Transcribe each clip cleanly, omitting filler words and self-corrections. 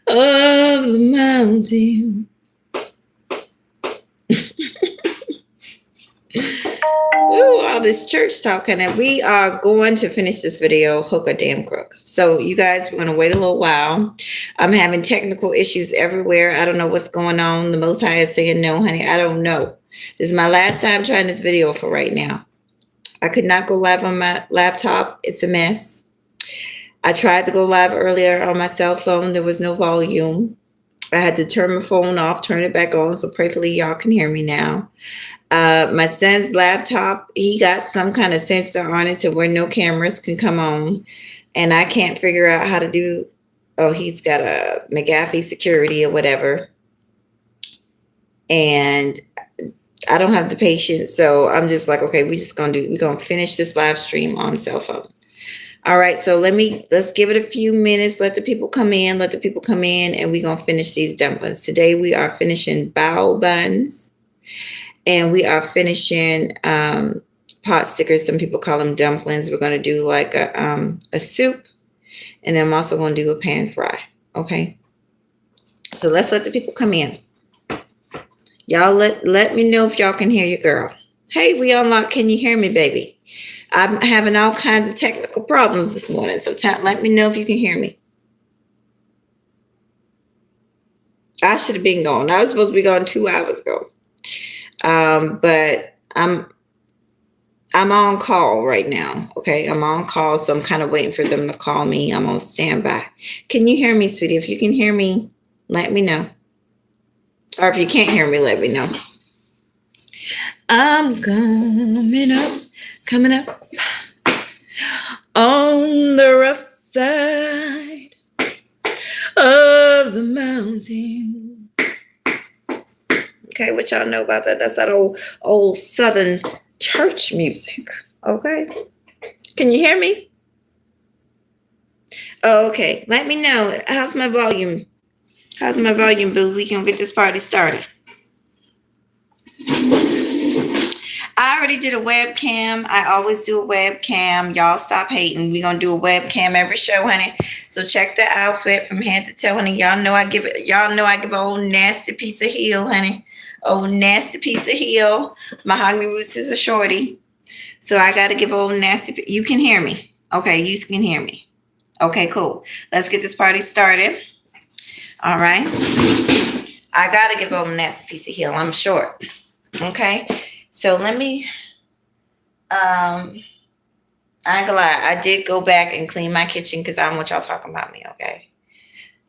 of the mountain. Ooh, all this church talking, and we are going to finish this video hook or damn crook. So you guys, we're going to wait a little while. I'm having technical issues everywhere. I don't know what's going on. The Most High is saying no, honey. I don't know. This is my last time trying this video for right now. I could not go live on my laptop. It's a mess. I tried to go live earlier on my cell phone. There was no volume. I had to turn my phone off, turn it back on. So prayerfully y'all can hear me now. My son's laptop, he got some kind of sensor on it to where no cameras can come on. And I can't figure out how to do, he's got a McAfee security or whatever. And I don't have the patience. So I'm just like, okay, we're going to finish this live stream on cell phone. All right, so let's give it a few minutes. Let the people come in, and we're going to finish these dumplings. Today we are finishing bao buns, and we are finishing pot stickers. Some people call them dumplings. We're going to do like a soup, and I'm also going to do a pan fry, okay? So let's let the people come in. Y'all let me know if y'all can hear your girl. Hey, we unlocked. Can you hear me, baby? I'm having all kinds of technical problems this morning, so let me know if you can hear me. I should have been gone. I was supposed to be gone 2 hours ago, but I'm on call right now. Okay, I'm on call, so I'm kind of waiting for them to call me. I'm on standby. Can you hear me, sweetie? If you can hear me, let me know. Or if you can't hear me, let me know. I'm coming up on the rough side of the mountain. Okay, what y'all know about that? That's that old Southern church music. Okay, can you hear me? Oh, okay, let me know. How's my volume? Boo? We can get this party started. I already did a webcam. I always do a webcam. Y'all stop hating. We're going to do a webcam every show, honey. So check the outfit from head to toe, honey. Y'all know I give an old nasty piece of heel, honey. Old nasty piece of heel. Mahoghany Rootz is a shorty. So I got to give old nasty. You can hear me. Okay, you can hear me. Okay, cool. Let's get this party started. All right. I got to give old nasty piece of heel. I'm short. Okay. So let me, I ain't gonna lie, I did go back and clean my kitchen because I don't want y'all talking about me, okay?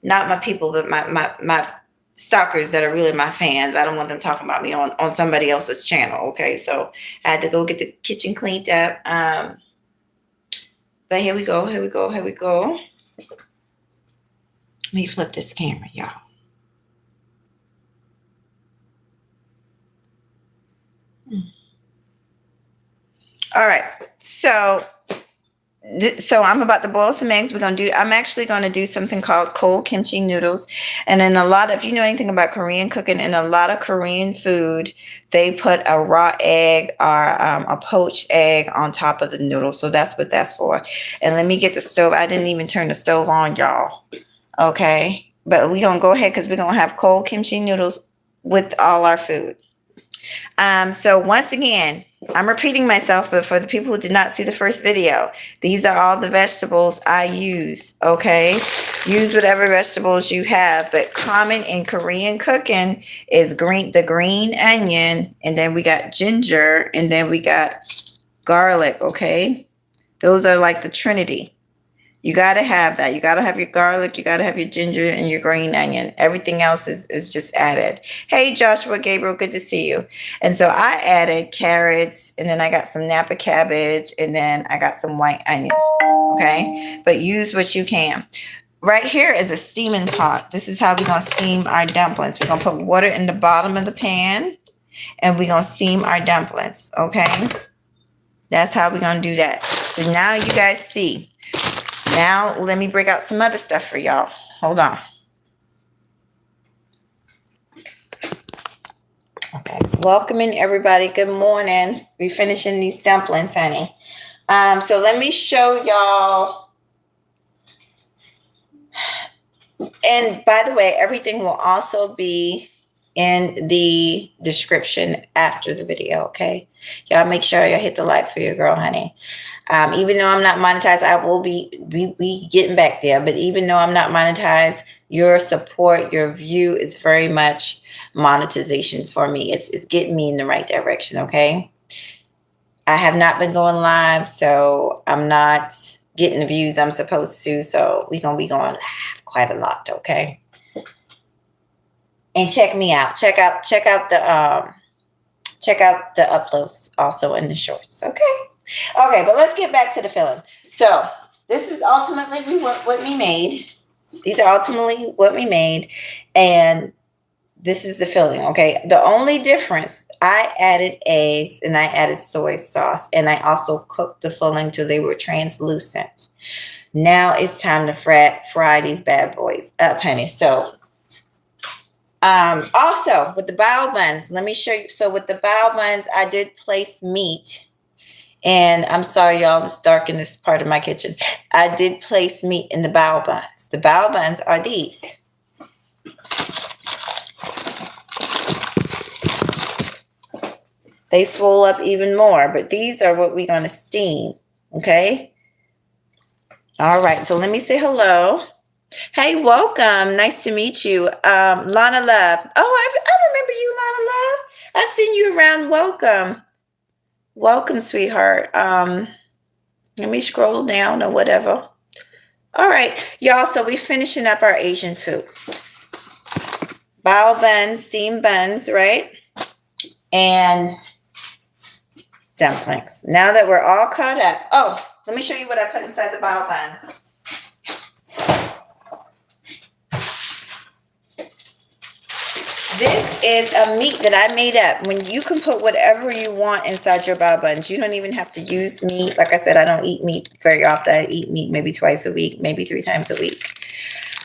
Not my people, but my stalkers that are really my fans. I don't want them talking about me on somebody else's channel, okay? So I had to go get the kitchen cleaned up. But here we go. Let me flip this camera, y'all. All right, so I'm about to boil some eggs. I'm actually going to do something called cold kimchi noodles. And then if you know anything about Korean cooking, in a lot of Korean food, they put a raw egg or a poached egg on top of the noodles. So that's what that's for. And let me get the stove. I didn't even turn the stove on, y'all. Okay, but we're going to go ahead because we're going to have cold kimchi noodles with all our food. So once again, I'm repeating myself, but for the people who did not see the first video, these are all the vegetables I use, okay? Use whatever vegetables you have, but common in Korean cooking is the green onion, and then we got ginger, and then we got garlic, okay? Those are like the trinity. You got to have that. You got to have your garlic. You got to have your ginger and your green onion. Everything else is just added. Hey, Joshua Gabriel, good to see you. And so I added carrots, and then I got some Napa cabbage, and then I got some white onion. Okay? But use what you can. Right here is a steaming pot. This is how we're going to steam our dumplings. We're going to put water in the bottom of the pan, and we're going to steam our dumplings. Okay? That's how we're going to do that. So now you guys see. Now, let me break out some other stuff for y'all. Hold on. Okay. Welcoming everybody. Good morning. We're finishing these dumplings, honey. So let me show y'all And by the way, everything will also be in the description after the video, okay? Y'all make sure you hit the like for your girl, honey. Even though I'm not monetized, I will be getting back there. But even though I'm not monetized, your support, your view is very much monetization for me. It's getting me in the right direction, okay? I have not been going live, so I'm not getting the views I'm supposed to. So we're gonna be going live quite a lot, okay? And check me out. Check out the uploads also in the shorts, okay? Okay, but let's get back to the filling. So this is ultimately what we made. These are ultimately what we made, and this is the filling, okay? The only difference, I added eggs and I added soy sauce, and I also cooked the filling till they were translucent. Now it's time to fry these bad boys up, honey. So also with the bao buns, let me show you. So with the bao buns, I did place meat. And I'm sorry, y'all, it's dark in this part of my kitchen. I did place meat in the bao buns. The bao buns are these. They swell up even more, but these are what we're going to steam, okay? All right, so let me say hello. Hey, welcome. Nice to meet you. Lana Love. Oh, I remember you, Lana Love. I've seen you around. Welcome. Welcome, sweetheart. Let me scroll down or whatever. All right, y'all, so we're finishing up our Asian food. Bao buns, steamed buns, right? And dumplings. Now that we're all caught up. Oh, let me show you what I put inside the bao buns. This is a meat that I made up. When you can put whatever you want inside your bao buns. You don't even have to use meat. Like I said, I don't eat meat very often. I eat meat maybe twice a week, maybe 3 times a week.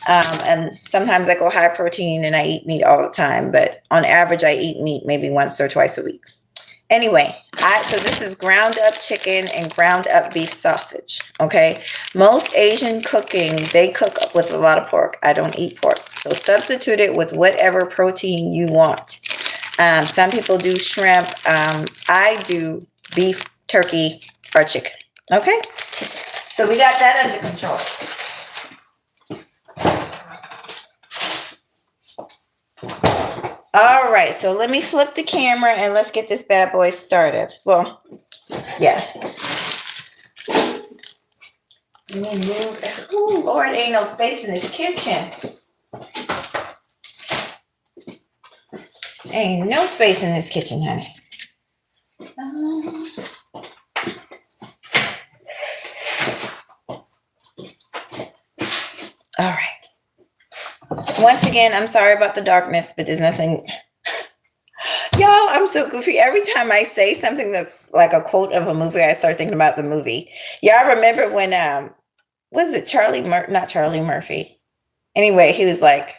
And sometimes I go high protein and I eat meat all the time. But on average, I eat meat maybe once or twice a week. Anyway, so this is ground up chicken and ground up beef sausage, okay? Most Asian cooking, they cook with a lot of pork. I don't eat pork. So substitute it with whatever protein you want. Some people do shrimp. I do beef, turkey, or chicken, okay? So we got that under control. All right, so let me flip the camera and let's get this bad boy started. Well, yeah. Oh, Lord, ain't no space in this kitchen. Ain't no space in this kitchen, honey. All right. Once again, I'm sorry about the darkness, but there's nothing. Y'all, I'm so goofy. Every time I say something that's like a quote of a movie, I start thinking about the movie. Y'all remember when, was it not Charlie Murphy? Anyway, he was like,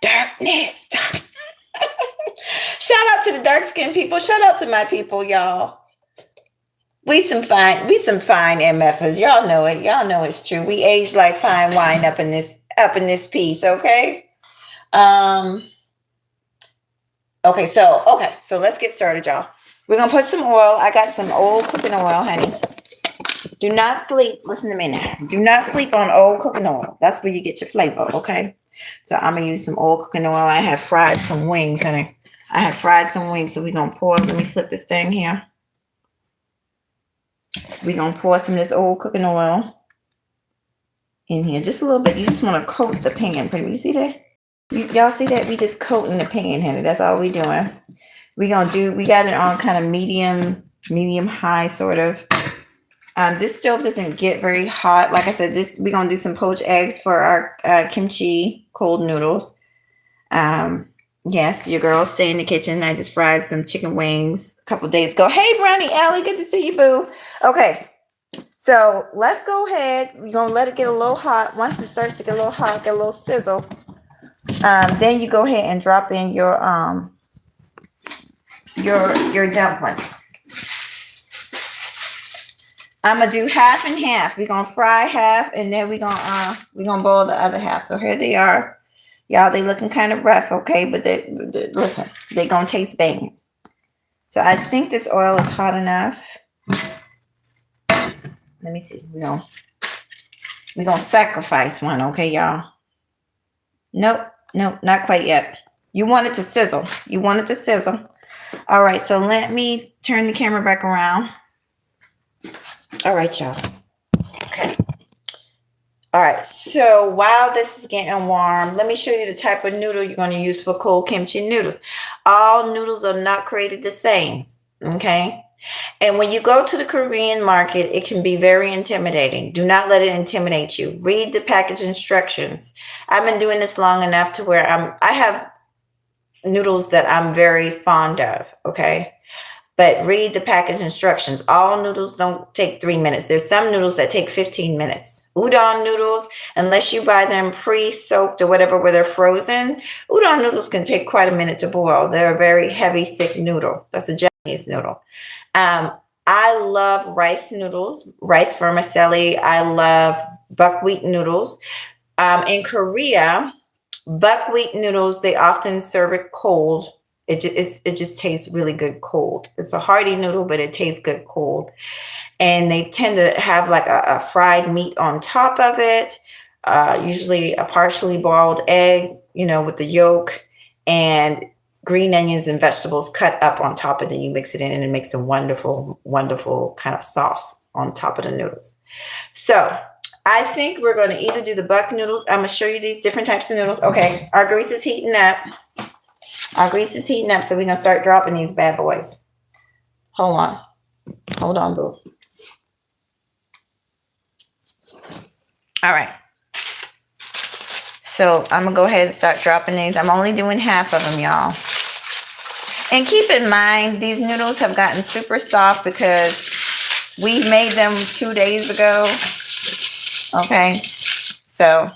darkness. Shout out to the dark-skinned people. Shout out to my people, y'all. We some fine MFers. Y'all know it. Y'all know it's true. We age like fine wine up in this piece, okay? Okay, so let's get started, y'all. We're gonna put some oil. I got some old cooking oil, honey. Do not sleep. Listen to me now. Do not sleep on old cooking oil. That's where you get your flavor, okay? So I'm gonna use some old cooking oil. I have fried some wings, honey. I have fried some wings, so we're gonna pour. Let me flip this thing here. We're gonna pour some of this old cooking oil in here, just a little bit. You just want to coat the pan. You see that? Y'all see that? We just coating the pan, honey. That's all we doing. We got it on kind of medium high sort of. This stove doesn't get very hot. Like I said, we're gonna do some poached eggs for our kimchi cold noodles. Yes, your girl stay in the kitchen. I just fried some chicken wings a couple days ago. Hey, Brownie Allie, good to see you, boo. Okay, so let's go ahead. We're gonna let it get a little hot. Once it starts to get a little hot, get a little sizzle. Then you go ahead and drop in your dumplings. I'm gonna do half and half. We're gonna fry half, and then we're gonna boil the other half. So here they are, y'all. They looking kind of rough, okay? But listen, they gonna taste bang. So I think this oil is hot enough. Let me see. We're gonna sacrifice one, okay, y'all? Nope, not quite yet. You want it to sizzle. You want it to sizzle. All right, so let me turn the camera back around. All right, y'all. Okay. All right, so while this is getting warm, let me show you the type of noodle you're going to use for cold kimchi noodles. All noodles are not created the same, okay? And when you go to the Korean market, it can be very intimidating. Do not let it intimidate you. Read the package instructions. I've been doing this long enough to where I have noodles that I'm very fond of, okay? But read the package instructions. All noodles don't take 3 minutes. There's some noodles that take 15 minutes. Udon noodles, unless you buy them pre-soaked or whatever where they're frozen, udon noodles can take quite a minute to boil. They're a very heavy, thick noodle. That's a Japanese noodle. I love rice noodles, rice vermicelli. I love buckwheat noodles. In Korea, buckwheat noodles, they often serve it cold. It just tastes really good cold. It's a hearty noodle, but it tastes good cold. And they tend to have like a fried meat on top of it, usually a partially boiled egg, with the yolk, and green onions and vegetables cut up on top, and then you mix it in and it makes a wonderful, wonderful kind of sauce on top of the noodles. So I think we're going to either do the buck noodles. I'm going to show you these different types of noodles. Okay, our grease is heating up. So we're going to start dropping these bad boys. Hold on, boo. All right. So I'm going to go ahead and start dropping these. I'm only doing half of them, y'all. And keep in mind, these noodles have gotten super soft because we made them 2 days ago. Okay. So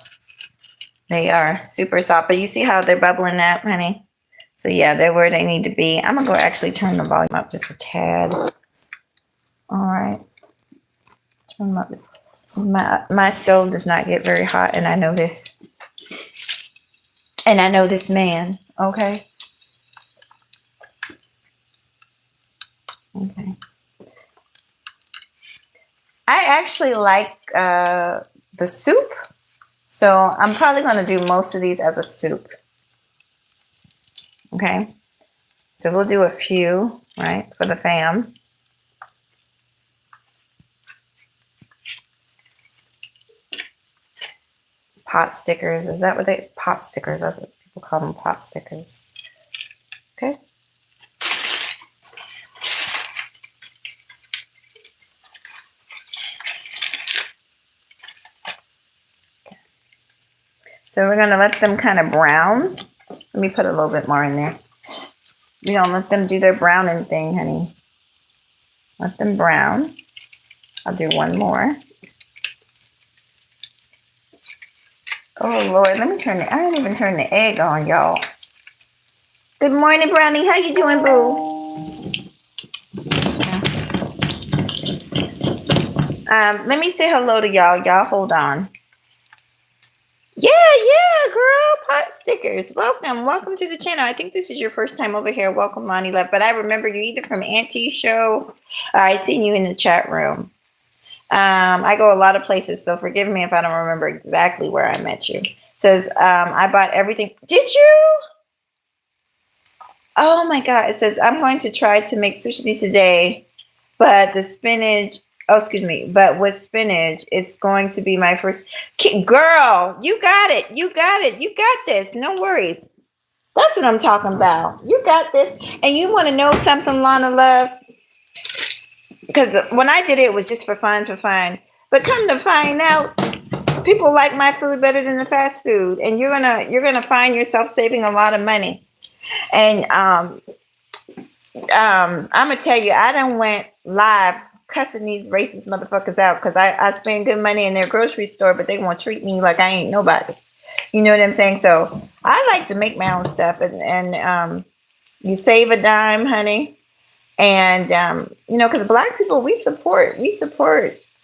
they are super soft. But you see how they're bubbling up, honey? So yeah, they're where they need to be. I'm going to go actually turn the volume up just a tad. All right. Turn them up. My stove does not get very hot, and I know this. And I know this man, okay? Okay. I actually like the soup, so I'm probably going to do most of these as a soup. Okay? So we'll do a few, right, for the fam. Pot stickers, is that what pot stickers, that's what people call them, pot stickers. Okay. So we're going to let them kind of brown. Let me put a little bit more in there. We're going to let them do their browning thing, honey. Let them brown. I'll do one more. Oh, Lord, let me I didn't even turn the egg on, y'all. Good morning, Brownie. How you doing, boo? Let me say hello to y'all. Y'all hold on. Yeah, girl. Pot stickers. Welcome to the channel. I think this is your first time over here. Welcome, Lonnie Love. But I remember you either from Auntie's show or I seen you in the chat room. I go a lot of places, so forgive me if I don't remember exactly where I met you. It says, I bought everything. Did you? Oh my God. It says, I'm going to try to make sushi today, but with spinach, it's going to be my first. Girl, you got it. You got this. No worries. That's what I'm talking about. You got this. And you want to know something, Lana Love? Because when I did it, it was just for fun. But come to find out, people like my food better than the fast food, and you're gonna find yourself saving a lot of money. And I'm gonna tell you, I done went live cussing these racist motherfuckers out because I spend good money in their grocery store, but they want to treat me like I ain't nobody. You know what I'm saying? So I like to make my own stuff, and you save a dime, honey. And because Black people, we support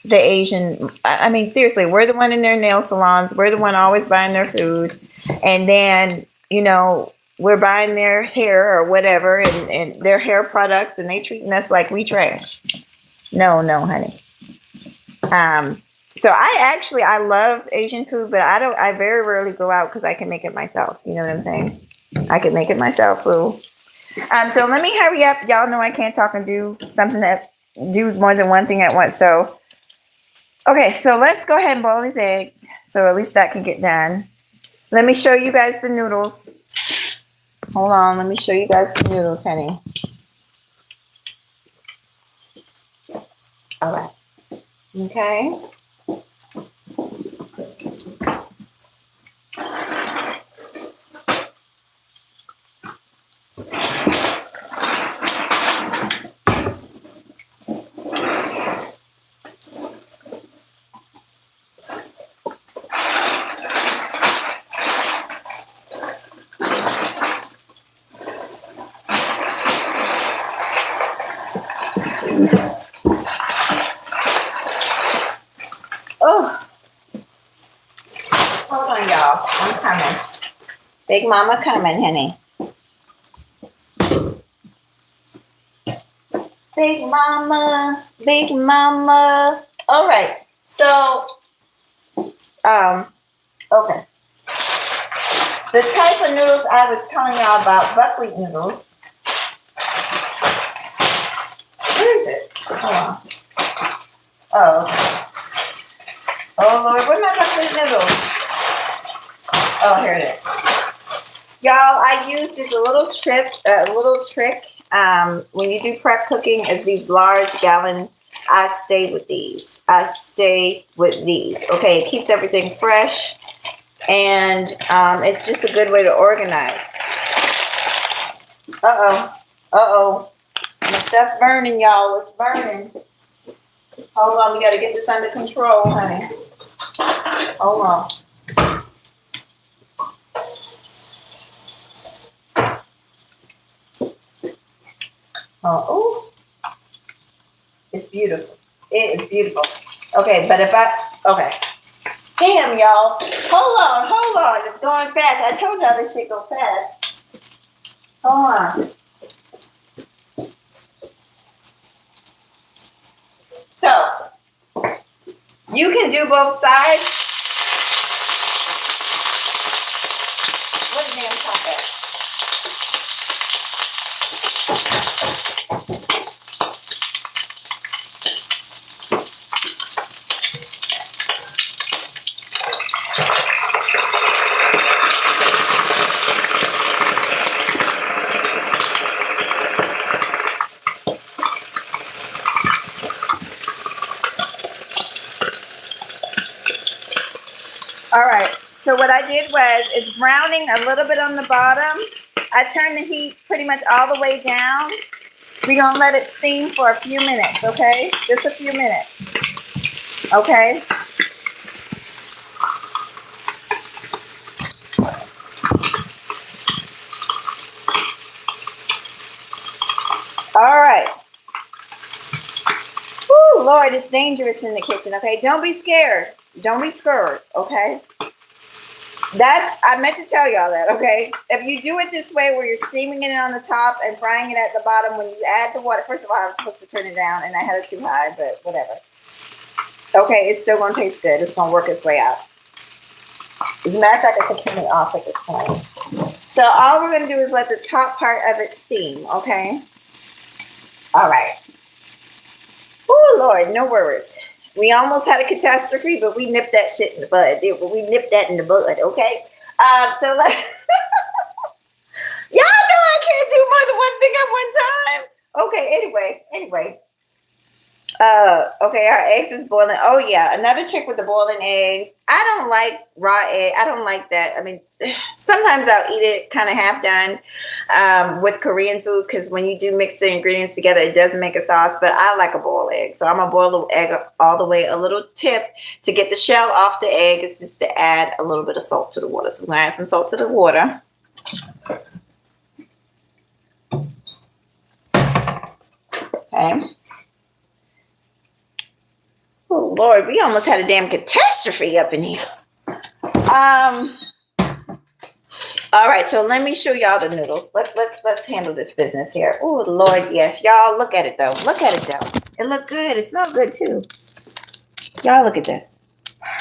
the Asian. I mean, seriously, we're the one in their nail salons. We're the one always buying their food, and then we're buying their hair or whatever, and their hair products, and they treating us like we trash. No, no, honey. Um, so I love Asian food, but I very rarely go out because I can make it myself. You know what I'm saying? I can make it myself, fool. So let me hurry up. Y'all know I can't talk and do more than one thing at once. So okay, so let's go ahead and boil these eggs. So at least that can get done. Let me show you guys the noodles. Hold on, let me show you guys the noodles, honey. All right. Okay. Oh, hold on, y'all. I'm coming. Big Mama coming, honey. Big Mama, Big Mama. All right. So, okay. The type of noodles I was telling y'all about, buckwheat noodles. Where is it? Hold on. Oh, okay. Oh Lord, where's my buckwheat noodles? Oh, here it is. Y'all, I use this little trick. When you do prep cooking, is these large gallon. I stay with these. Okay, it keeps everything fresh, and it's just a good way to organize. My stuff burning, y'all. It's burning. Hold on, we gotta get this under control, honey. Hold on. Oh, it's beautiful. It is beautiful. Okay, but okay. Damn, y'all. Hold on. It's going fast. I told y'all this shit go fast. Hold on. So, you can do both sides. What a damn top at? All right. So what I did was it's browning a little bit on the bottom. I turned the heat pretty much all the way down. We're going to let it steam for a few minutes, okay? Just a few minutes. Okay? All right. Woo, Lord, it's dangerous in the kitchen, okay? Don't be scared. Don't be scared, okay? I meant to tell y'all that, okay? If you do it this way where you're steaming it on the top and frying it at the bottom, when you add the water, first of all, I was supposed to turn it down and I had it too high, but whatever. Okay, it's still going to taste good. It's going to work its way out. As a matter of fact, I can turn it off at this point. So all we're going to do is let the top part of it steam, okay? All right. Oh, Lord, no worries. We almost had a catastrophe, but we nipped that shit in the bud. We nipped that in the bud, okay? So let's... Y'all know I can't do more than one thing at one time. Okay, anyway. Okay, our eggs is boiling. Oh, yeah, another trick with the boiling eggs. I don't like raw egg. I don't like that. I mean, sometimes I'll eat it kind of half done with Korean food because when you do mix the ingredients together, it does make a sauce, but I like a boiled egg. So I'm going to boil the egg all the way. A little tip to get the shell off the egg is just to add a little bit of salt to the water. So we're going to add some salt to the water. Okay. Oh Lord, we almost had a damn catastrophe up in here. All right, so let me show y'all the noodles. Let's handle this business here. Oh Lord, yes, y'all look at it though. Look at it though. It look good. It smells good too. Y'all look at this.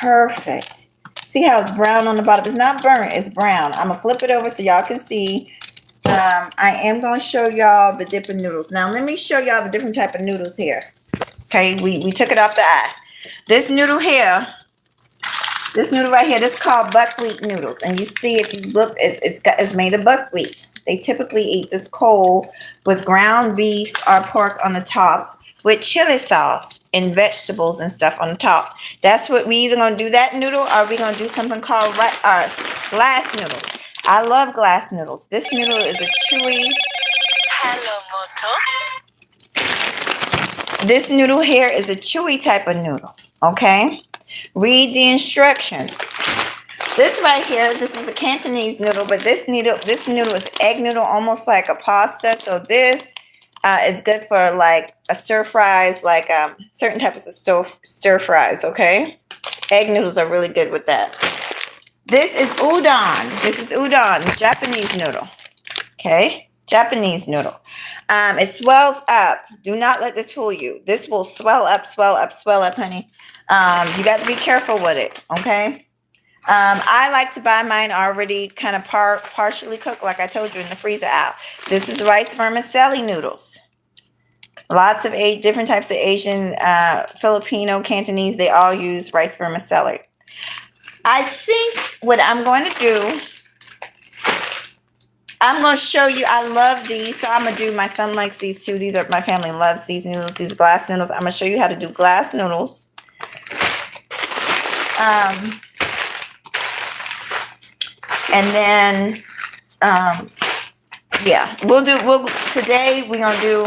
Perfect. See how it's brown on the bottom? It's not burnt. It's brown. I'm gonna flip it over so y'all can see. I am gonna show y'all the different noodles. Now let me show y'all the different type of noodles here. Okay, we took it off the eye. This noodle here. This noodle right here, this is called buckwheat noodles. And you see, if you look, it's made of buckwheat. They typically eat this cold with ground beef or pork on the top with chili sauce and vegetables and stuff on the top. That's what we either going to do that noodle or we going to do something called glass noodles. I love glass noodles. This noodle is a chewy. Hello, Moto. This noodle here is a chewy type of noodle. Okay? Read the instructions. This right here, this is a Cantonese noodle, but this noodle is egg noodle, almost like a pasta. So this is good for like a stir fries, like certain types of stir fries. Okay, egg noodles are really good with that. This is udon. This is udon, Japanese noodle. Okay, Japanese noodle. It swells up. Do not let this fool you. This will swell up, honey. You got to be careful with it, okay? I like to buy mine already kind of partially cooked, like I told you, in the freezer out. This is rice vermicelli noodles. Lots of different types of Asian, Filipino, Cantonese, they all use rice vermicelli. I think what I'm going to do, I'm going to show you, I love these, so I'm going to do, my son likes these too. My family loves these noodles, these glass noodles. I'm going to show you how to do glass noodles. And then, yeah, today we're gonna do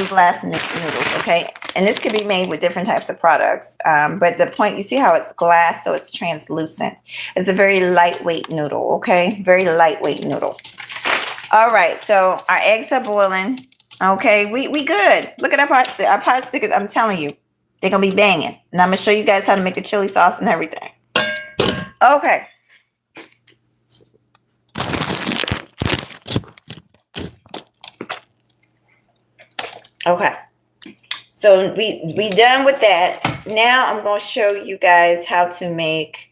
glass noodles, okay? And this can be made with different types of products. But the point, you see how it's glass, so it's translucent. It's a very lightweight noodle, okay? Very lightweight noodle. All right, so our eggs are boiling. Okay, we good. Look at our pot stickers. I'm telling you, they're gonna be banging. And I'm gonna show you guys how to make a chili sauce and everything. Okay. Okay. So we done with that. Now I'm gonna show you guys how to make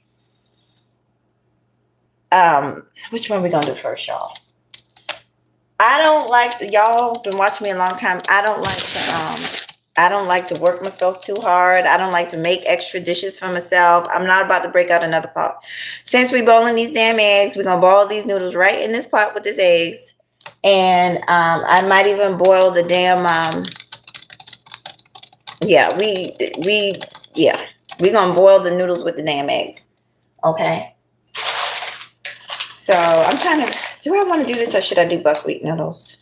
which one we gonna do first, y'all? I don't like y'all been watching me a long time. I don't like to work myself too hard. I don't like to make extra dishes for myself. I'm not about to break out another pot. Since we're boiling these damn eggs, we're going to boil these noodles right in this pot with these eggs. And I might even boil the damn, we're going to boil the noodles with the damn eggs. Okay. So I'm trying to, do I want to do this or should I do buckwheat noodles?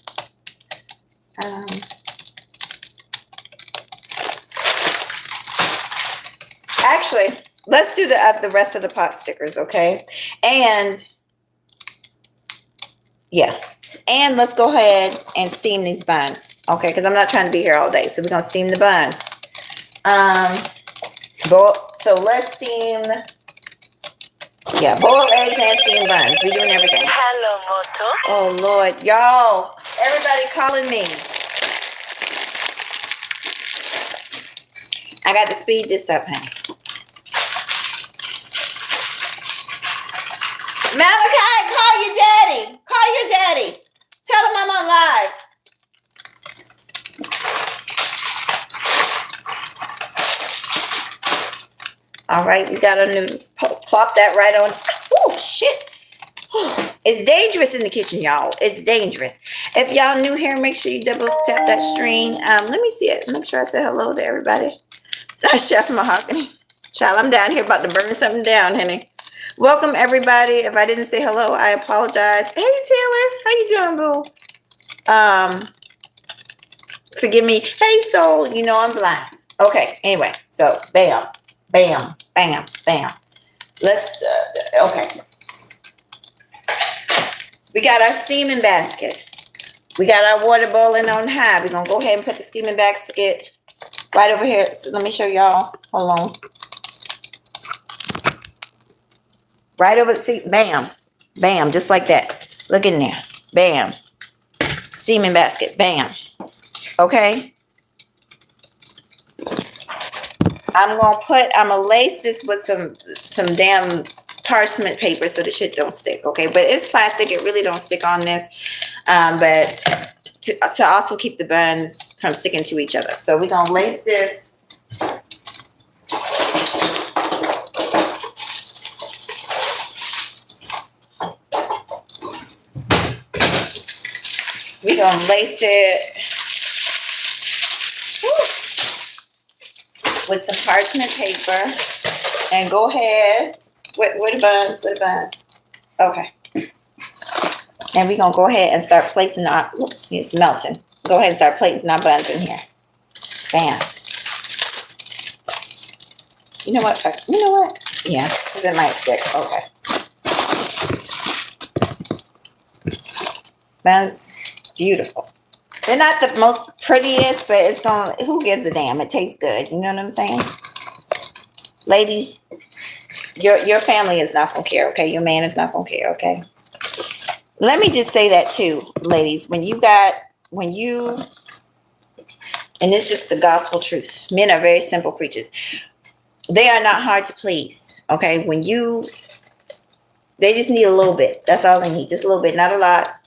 Actually, let's do the rest of the pot stickers, okay? And yeah, and let's go ahead and steam these buns, okay? Because I'm not trying to be here all day, so we're gonna steam the buns. So let's steam. Yeah, boiled eggs and steamed buns. We're doing everything. Hello, Moto. Oh Lord, y'all! Everybody calling me. I got to speed this up, honey. Malachi, call your daddy. Call your daddy. Tell him I'm on live. All right, we got our noodles. Plop that right on. Oh, shit. It's dangerous in the kitchen, y'all. It's dangerous. If y'all new here, make sure you double tap that screen. Let me see it. Make sure I say hello to everybody. Chef Mahoghany. Child, I'm down here about to burn something down, honey. Welcome, everybody. If I didn't say hello, I apologize. Hey, Taylor. How you doing, boo? Forgive me. Hey, Soul. You know I'm blind. Okay. Anyway. So, bam. Bam. Bam. Bam. Let's, okay. We got our steaming basket. We got our water boiling on high. We're going to go ahead and put the steaming basket right over here. So let me show y'all. Hold on. Right over, see, bam. Bam, just like that. Look in there. Bam. Steaming basket. Bam. Okay. I'm gonna lace this with some damn parchment paper so the shit don't stick. Okay, but it's plastic. It really don't stick on this. But to also keep the buns from sticking to each other. So we're gonna lace this. We're gonna lace it with some parchment paper and go ahead. Where the buns? Where the buns? Okay. And we're gonna go ahead and start placing our, oops, it's melting. Go ahead and start placing our buns in here. Bam. You know what? You know what? Yeah, because it might stick. Okay. Buns, beautiful. They're not the most prettiest, but it's going to, who gives a damn? It tastes good. You know what I'm saying? Ladies, your family is not going to care, okay? Your man is not going to care, okay? Let me just say that too, ladies. And it's just the gospel truth. Men are very simple creatures. They are not hard to please, okay? They just need a little bit. That's all they need. Just a little bit, not a lot.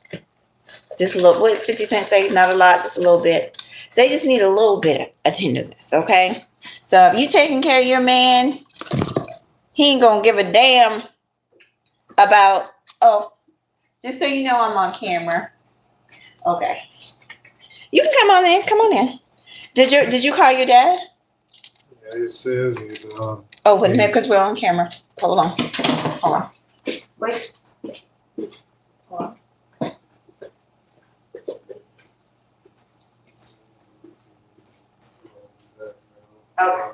Just a little, what 50 Cent say? Not a lot, just a little bit. They just need a little bit of tenderness, okay? So if you taking care of your man, he ain't gonna give a damn about, oh, just so you know I'm on camera. Okay. You can come on in. Come on in. Did you call your dad? Yeah, it says it. Oh, wait a minute, because we're on camera. Hold on. Hold on. Wait. Hold on. Okay.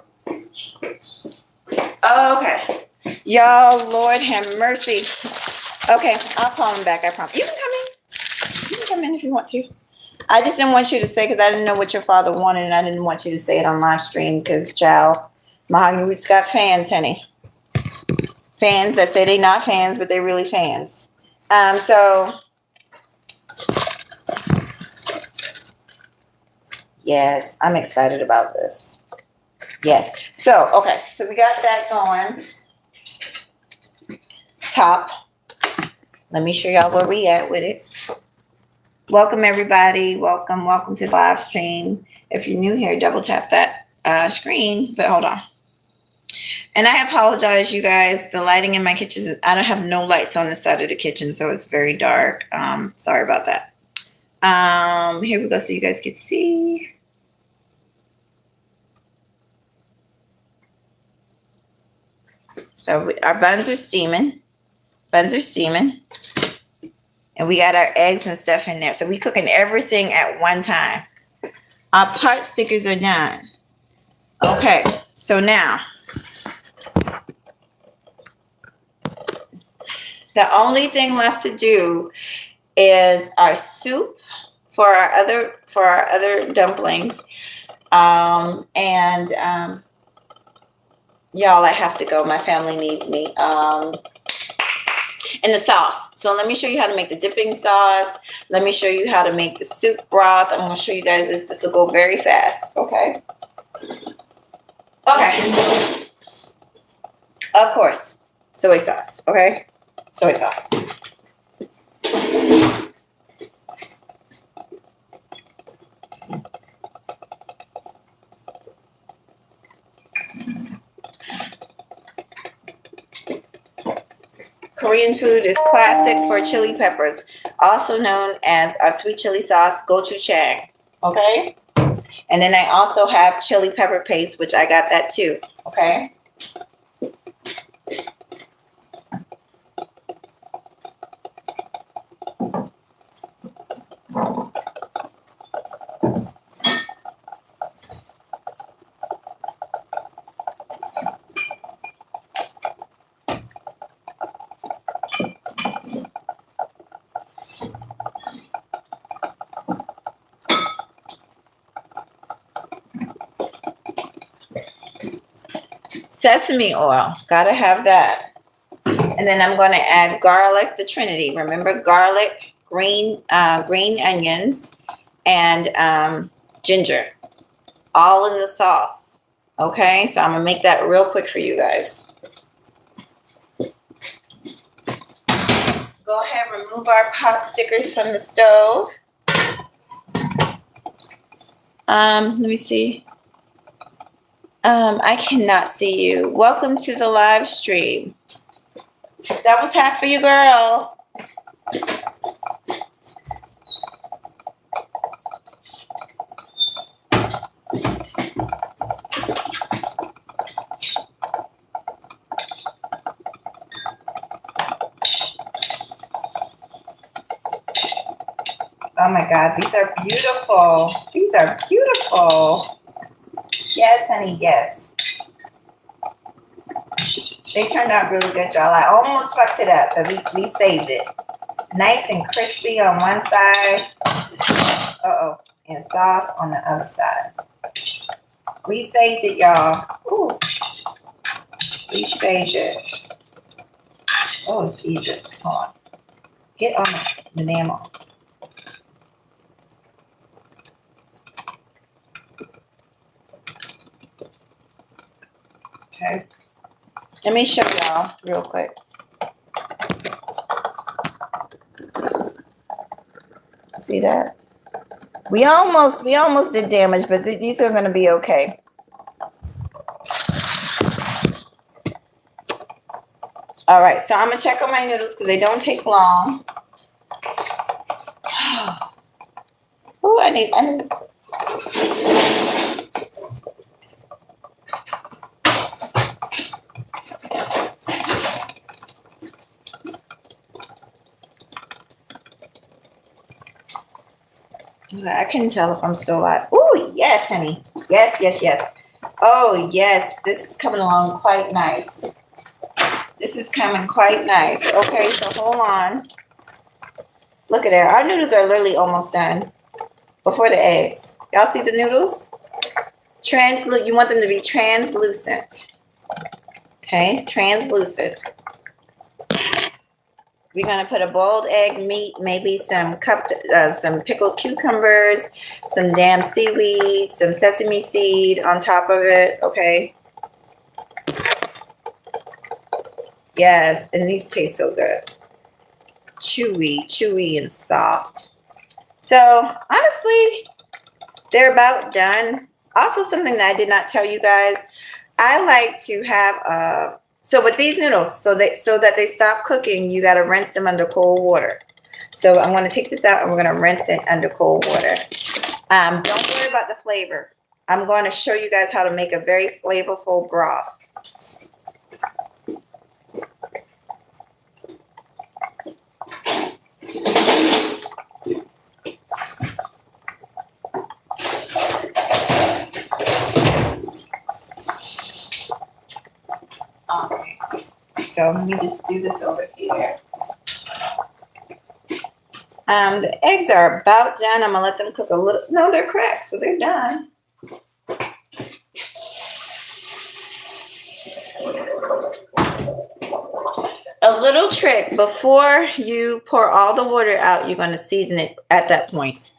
Okay. Y'all, Lord have mercy. Okay, I'll call him back, I promise. You can come in. You can come in if you want to. I just didn't want you to say, because I didn't know what your father wanted, and I didn't want you to say it on live stream, because, child, Mahoghany Rootz got fans, honey. Fans that say they not fans, but they're really fans. So, yes, I'm excited about this. Yes. So, okay. So, we got that going. Top. Let me show y'all where we at with it. Welcome, everybody. Welcome to the live stream. If you're new here, double tap that screen. But hold on. And I apologize, you guys. The lighting in my kitchen, I don't have no lights on this side of the kitchen, so it's very dark. Sorry about that. Here we go, so you guys can see. So our buns are steaming. And we got our eggs and stuff in there. So we cooking everything at one time. Our pot stickers are done. Okay, so now the only thing left to do is our soup for our other dumplings. Y'all, I have to go. My family needs me. And the sauce. So let me show you how to make the dipping sauce. Let me show you how to make the soup broth. I'm going to show you guys this. This will go very fast. Okay. Okay. Of course. Soy sauce. Okay. Soy sauce. Korean food is classic for chili peppers, also known as our sweet chili sauce, gochujang. Okay? And then I also have chili pepper paste, which I got that too. Okay? Sesame oil, gotta have that. And then I'm going to add garlic, the Trinity. Remember, garlic, green onions, and ginger, all in the sauce. Okay, so I'm gonna make that real quick for you guys. Go ahead, remove our pot stickers from the stove. Let me see. I cannot see you. Welcome to the live stream. Double tap for you, girl. Oh my God, these are beautiful. These are beautiful. Yes, honey, yes. They turned out really good, y'all. I almost fucked it up, but we saved it. Nice and crispy on one side. Uh-oh. And soft on the other side. We saved it, y'all. Ooh. We saved it. Oh, Jesus. Hold on. Get on the damn on. Okay. Let me show y'all real quick. See that? We almost did damage, but these are going to be okay. All right, so I'm going to check on my noodles because they don't take long. Oh, I need I can tell if I'm still alive. Oh, yes, honey. Yes, yes, yes. Oh, yes. This is coming along quite nice. This is coming quite nice. Okay, so hold on. Look at that. Our noodles are literally almost done before the eggs. Y'all see the noodles? You want them to be translucent. Okay, translucent. We're gonna put a boiled egg, meat, maybe some some pickled cucumbers, some damn seaweed, some sesame seed on top of it. Okay. Yes, and these taste so good. Chewy, and soft. So honestly, they're about done. Also, something that I did not tell you guys, I like to have so with these noodles, so that they stop cooking, you got to rinse them under cold water. So I'm going to take this out and we're going to rinse it under cold water. Don't worry about the flavor. I'm going to show you guys how to make a very flavorful broth. Okay, so let me just do this over here. The eggs are about done. I'm gonna let them cook a little. No, they're cracked, so they're done. A little trick: before you pour all the water out, you're gonna season it at that point.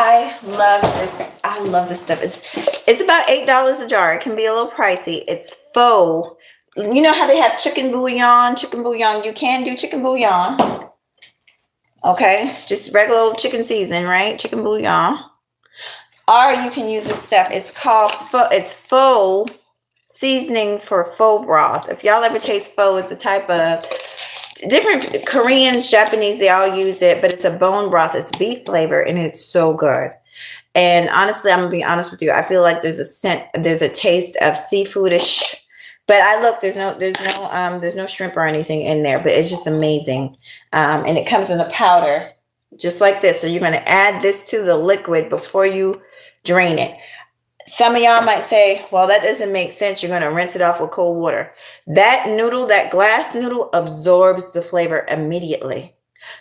I love this stuff. It's about $8 a jar. It can be a little pricey. It's faux. You know how they have chicken bouillon? You can do chicken bouillon. Okay, just regular old chicken seasoning, right? Chicken bouillon. Or you can use this stuff. It's called faux seasoning for faux broth. If y'all ever taste faux, it's a type of different Koreans, Japanese, they all use it, but it's a bone broth. It's beef flavor and it's so good. And honestly, I'm gonna be honest with you. I feel like there's a taste of seafoodish, but there's no shrimp or anything in there, but it's just amazing. And it comes in a powder just like this. So you're gonna add this to the liquid before you drain it. Some of y'all might say, well, that doesn't make sense. You're going to rinse it off with cold water. That noodle, that glass noodle, absorbs the flavor immediately.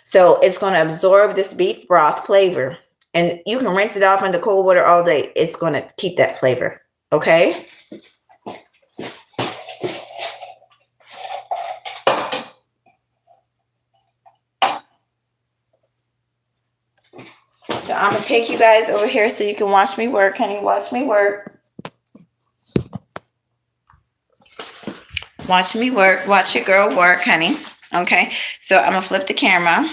So it's going to absorb this beef broth flavor. And you can rinse it off into cold water all day. It's going to keep that flavor. Okay? So I'm going to take you guys over here so you can watch me work, honey. Watch me work. Watch me work. Watch your girl work, honey. Okay. So I'm going to flip the camera.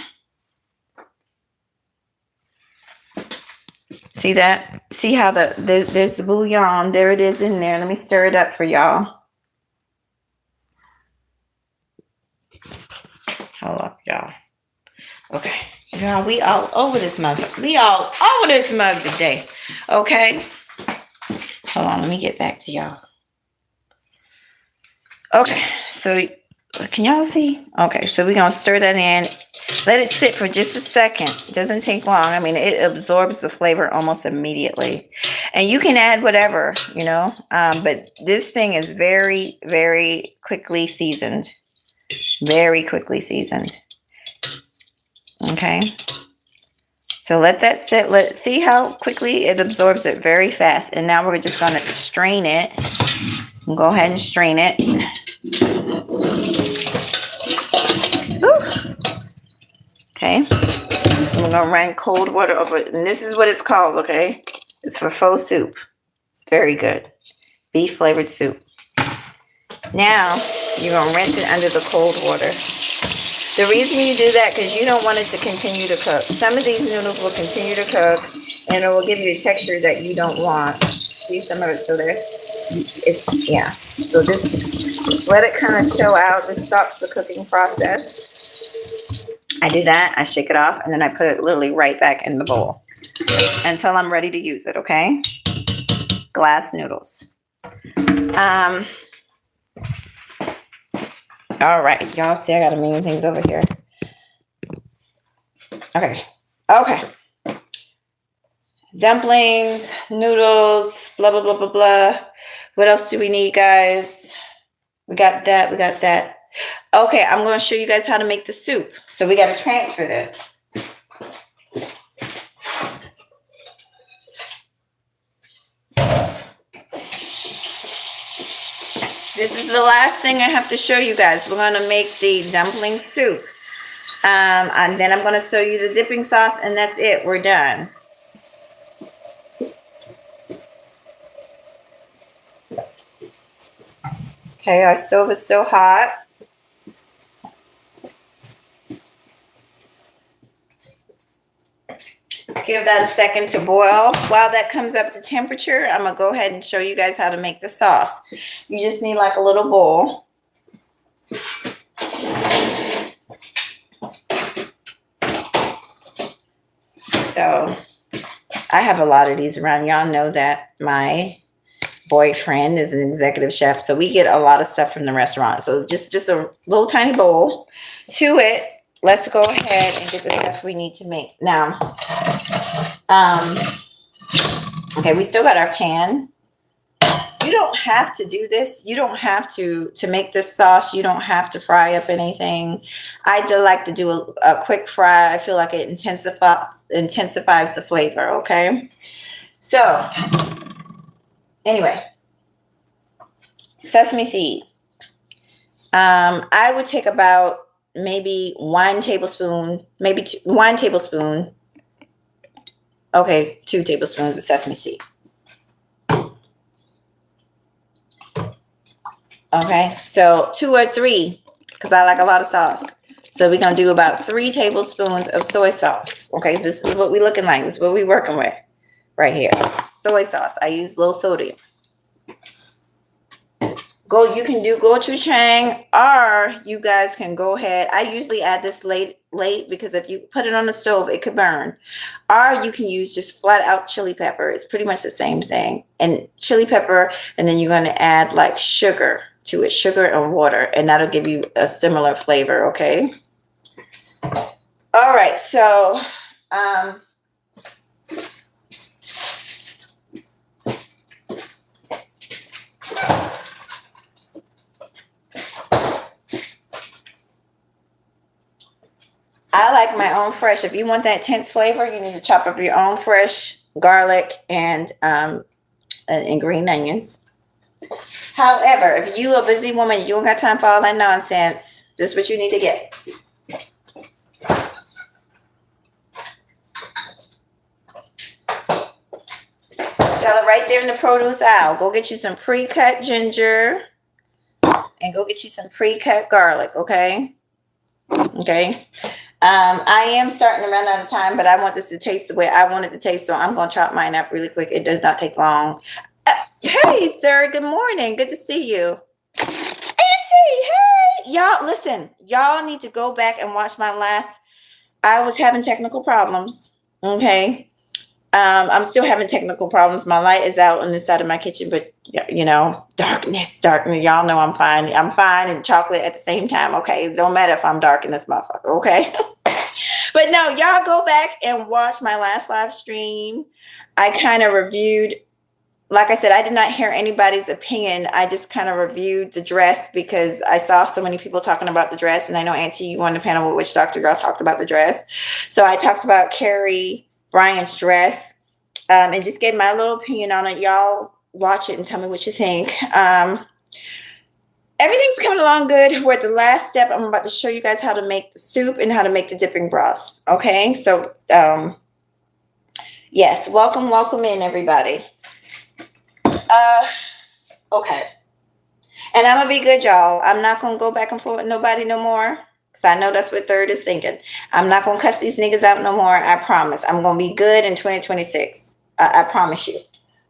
See that? See how there's the bouillon. There it is in there. Let me stir it up for y'all. Hold up, y'all. Okay. Y'all, we all over this mug. We all over this mug today. Okay. Hold on. Let me get back to y'all. Okay. So can y'all see? Okay. So we're going to stir that in. Let it sit for just a second. It doesn't take long. I mean, it absorbs the flavor almost immediately. And you can add whatever, you know. But this thing is very, very quickly seasoned. Very quickly seasoned. Okay. So let that sit. Let's see how quickly it absorbs it very fast. And now we're just going to strain it. We'll go ahead and strain it. Ooh. Okay. We're going to run cold water over it. And this is what it's called, okay? It's for faux soup. It's very good. Beef flavored soup. Now, you're going to rinse it under the cold water. The reason you do that, because you don't want it to continue to cook. Some of these noodles will continue to cook, and it will give you a texture that you don't want. See some of it still there? Yeah. So just let it kind of chill out. This stops the cooking process. I do that. I shake it off, and then I put it literally right back in the bowl until I'm ready to use it, okay? Glass noodles. All right, y'all see I got a million things over here. Okay. Dumplings, noodles, blah, blah, blah, blah, blah. What else do we need, guys? We got that. Okay, I'm going to show you guys how to make the soup. So we got to transfer this. This is the last thing I have to show you guys. We're going to make the dumpling soup. And then I'm going to show you the dipping sauce, and that's it. We're done. Okay, our stove is still hot. Give that a second to boil. While that comes up to temperature, I'm going to go ahead and show you guys how to make the sauce. You just need like a little bowl. So I have a lot of these around. Y'all know that my boyfriend is an executive chef, so we get a lot of stuff from the restaurant. So just a little tiny bowl. To it, let's go ahead and get the stuff we need to make. Now, okay, we still got our pan. You don't have to do this. You don't have to make this sauce. You don't have to fry up anything. I do like to do a quick fry. I feel like it intensifies the flavor, okay? So, anyway, sesame seed. I would take about maybe 1 tablespoon, maybe 1 tablespoon. Okay, 2 tablespoons of sesame seed. Okay, so 2 or 3, because I like a lot of sauce. So we're going to do about 3 tablespoons of soy sauce. Okay, this is what we're looking like. This is what we're working with right here. Soy sauce. I use low sodium. You can do gochujang, or you guys can go ahead. I usually add this late because if you put it on the stove, it could burn. Or you can use just flat out chili pepper. It's pretty much the same thing. And chili pepper, and then you're going to add like sugar to it, sugar and water, and that'll give you a similar flavor, okay? All right, so like my own fresh. If you want that intense flavor, you need to chop up your own fresh garlic and green onions. However, if you a busy woman, you don't got time for all that nonsense. This is what you need to get. Sell it right there in the produce aisle. Go get you some pre-cut ginger and go get you some pre-cut garlic, okay? Okay. I am starting to run out of time, but I want this to taste the way I want it to taste, so I'm going to chop mine up really quick. It does not take long. Hey, sir. Good morning. Good to see you. Auntie, hey. Y'all, listen. Y'all need to go back and watch my last. I was having technical problems, okay? I'm still having technical problems. My light is out on this side of my kitchen, but you know, darkness. Y'all know I'm fine. I'm fine and chocolate at the same time. Okay, it don't matter if I'm dark in this motherfucker. Okay, but no, y'all go back and watch my last live stream. I kind of reviewed. Like I said, I did not hear anybody's opinion. I just kind of reviewed the dress because I saw so many people talking about the dress, and I know Auntie, you on the panel with Witch Doctor Girl talked about the dress, so I talked about Carrie Bryant's dress, and just gave my little opinion on it. Y'all watch it and tell me what you think. Everything's coming along good. We're at the last step. I'm about to show you guys how to make the soup and how to make the dipping broth. Okay, so yes, welcome in everybody. Okay, and I'm gonna be good, y'all. I'm not gonna go back and forth with nobody no more. I know that's what Third is thinking. I'm not going to cuss these niggas out no more. I promise. I'm going to be good in 2026. I promise you.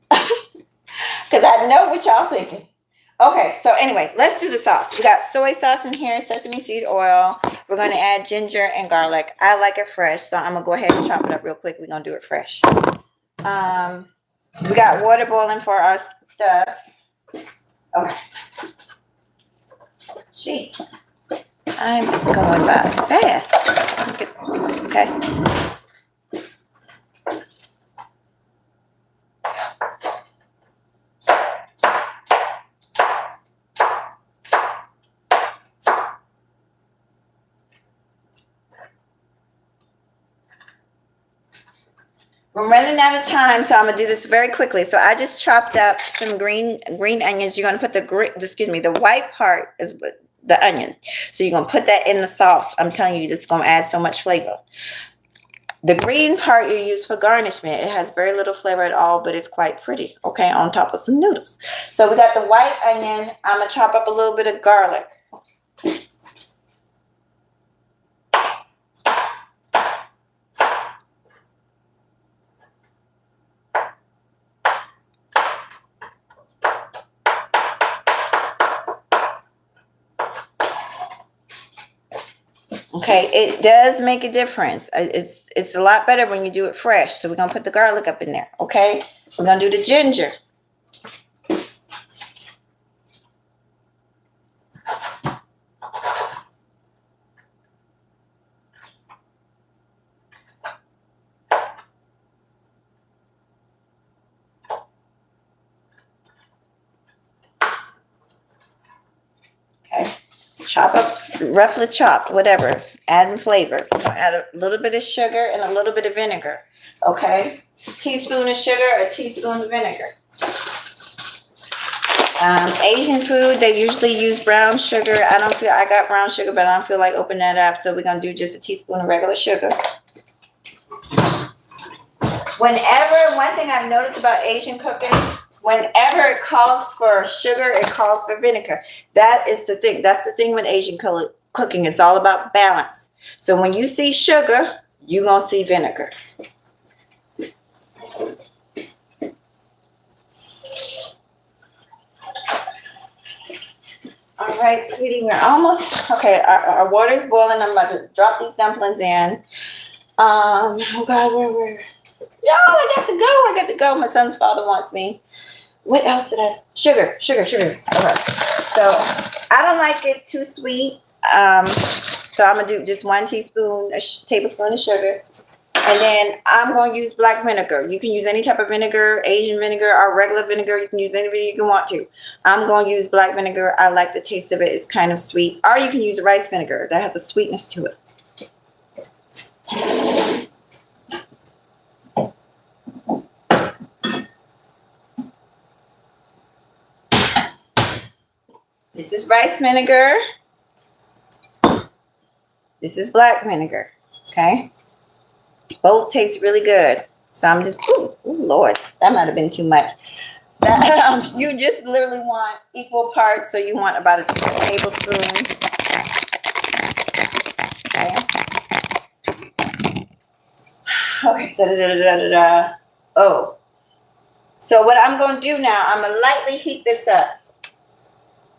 Because I know what y'all thinking. Okay, so anyway, let's do the sauce. We got soy sauce in here, sesame seed oil. We're going to add ginger and garlic. I like it fresh, so I'm going to go ahead and chop it up real quick. We're going to do it fresh. We got water boiling for our stuff. Okay. Jeez. Time is going by fast. Okay. We're running out of time, so I'm gonna do this very quickly. So I just chopped up some green onions. You're gonna put the white part is the onion. So you're going to put that in the sauce. I'm telling you, this is going to add so much flavor. The green part you use for garnishment. It has very little flavor at all, but it's quite pretty, okay, on top of some noodles. So we got the white onion. I'm going to chop up a little bit of garlic. Okay, it does make a difference. It's a lot better when you do it fresh. So we're going to put the garlic up in there, okay? We're going to do the ginger. Okay, chop up, roughly chopped, whatever, adding flavor. I'm gonna add a little bit of sugar and a little bit of vinegar, okay? Teaspoon of sugar, a teaspoon of vinegar. Asian food, they usually use brown sugar. I got brown sugar, but I don't feel like opening that up, so we're gonna do just a teaspoon of regular sugar. One thing I've noticed about Asian cooking, whenever it calls for sugar, it calls for vinegar. That is the thing. That's the thing with Asian cooking. It's all about balance. So when you see sugar, you're going to see vinegar. All right, sweetie, we're almost, okay, our water is boiling. I'm about to drop these dumplings in. Oh God, where? Y'all, I got to go. My son's father wants me. What else did I? Sugar. Okay. So I don't like it too sweet. So I'm gonna do just 1 tablespoon of sugar, and then I'm gonna use black vinegar. You can use any type of vinegar, Asian vinegar or regular vinegar. You can use any vinegar you want to. I'm gonna use black vinegar. I like the taste of it. It's kind of sweet. Or you can use rice vinegar. That has a sweetness to it. This is rice vinegar. This is black vinegar. Okay. Both taste really good. So I'm just, ooh, Lord, that might have been too much. You just literally want equal parts. So you want about a tablespoon. Okay. Okay. Oh. So what I'm going to do now, I'm going to lightly heat this up.